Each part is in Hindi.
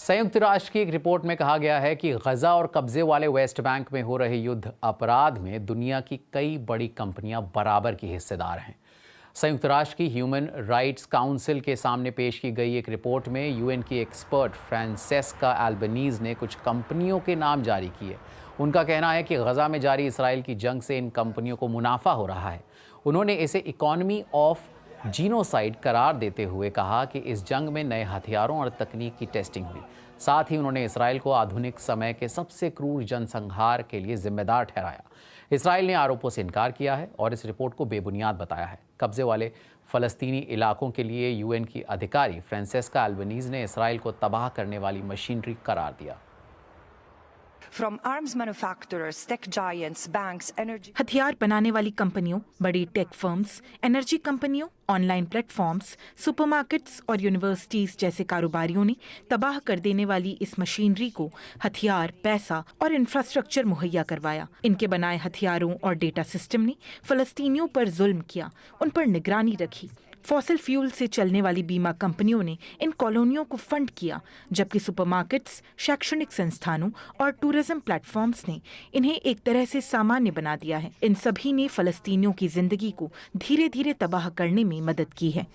संयुक्त राष्ट्र की एक रिपोर्ट में कहा गया है कि गजा और कब्जे वाले वेस्ट बैंक में हो रहे युद्ध अपराध में दुनिया की कई बड़ी कंपनियां बराबर की हिस्सेदार हैं। संयुक्त राष्ट्र की ह्यूमन राइट्स काउंसिल के सामने पेश की गई एक रिपोर्ट में यूएन की एक्सपर्ट फ्रांसेस्का एल्बनीज ने कुछ कंपनियों के नाम जारी किए। उनका कहना है कि गजा में जारी इसराइल की जंग से इन कंपनियों को मुनाफा हो रहा है। उन्होंने इसे इकोनॉमी ऑफ जीनोसाइड करार देते हुए कहा कि इस जंग में नए हथियारों और तकनीक की टेस्टिंग हुई। साथ ही उन्होंने इसराइल को आधुनिक समय के सबसे क्रूर जनसंहार के लिए जिम्मेदार ठहराया। इसराइल ने आरोपों से इनकार किया है और इस रिपोर्ट को बेबुनियाद बताया है। कब्जे वाले फ़लस्तीनी इलाकों के लिए यूएन की अधिकारी फ्रांसेस्का एल्बनीज ने इसराइल को तबाह करने वाली मशीनरी करार दिया। हथियार बनाने वाली कंपनियों, बड़ी टेक फर्म्स, एनर्जी कंपनियों, ऑनलाइन प्लेटफॉर्म्स, सुपरमार्केट्स और यूनिवर्सिटीज जैसे कारोबारियों ने तबाह कर देने वाली इस मशीनरी को हथियार, पैसा और इंफ्रास्ट्रक्चर मुहैया करवाया। इनके बनाए हथियारों और डेटा सिस्टम ने फलस्तीनियों पर जुल्म किया, उन पर निगरानी रखी। फॉसिल फ्यूल से चलने वाली बीमा कंपनियों ने इन कॉलोनियों को फंड किया, जबकि सुपरमार्केट्स, शैक्षणिक संस्थानों और टूरिज्म प्लेटफॉर्म्स ने इन्हें एक तरह से सामान्य बना दिया है। इन सभी ने फलस्तीनियों की जिंदगी को धीरे धीरे तबाह करने में मदद की है।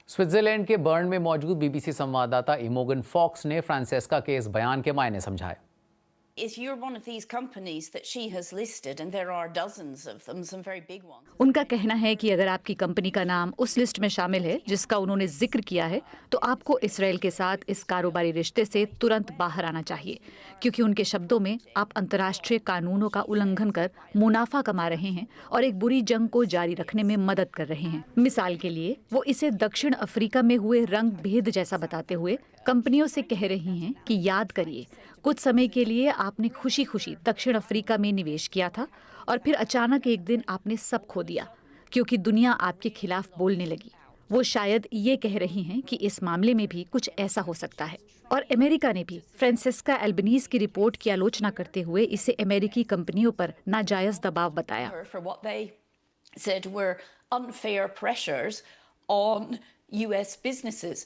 स्विट्जरलैंड के बर्न में मौजूद बीबीसी संवाददाता इमोगन फॉक्स ने फ्रांसेस्का के इस बयान के मायने समझाए। उनका कहना है कि अगर आपकी कंपनी का नाम उस लिस्ट में शामिल है जिसका उन्होंने जिक्र किया है, तो आपको इसराइल के साथ इस कारोबारी रिश्ते से तुरंत बाहर आना चाहिए, क्योंकि उनके शब्दों में आप अंतर्राष्ट्रीय कानूनों का उल्लंघन कर मुनाफा कमा रहे हैं और एक बुरी जंग को जारी रखने में मदद कर रहे हैं। मिसाल के लिए वो इसे दक्षिण अफ्रीका में हुए रंग भेद जैसा बताते हुए कंपनियों से कह रही हैं कि याद करिए, कुछ समय के लिए आपने खुशी खुशी दक्षिण अफ्रीका में निवेश किया था और फिर अचानक एक दिन आपने सब खो दिया क्योंकि दुनिया आपके खिलाफ बोलने लगी। वो शायद ये कह रही हैं कि इस मामले में भी कुछ ऐसा हो सकता है। और अमेरिका ने भी फ्रांसेस्का एल्बनीज की रिपोर्ट की आलोचना करते हुए इसे अमेरिकी कंपनियों पर नाजायज दबाव बताया। US businesses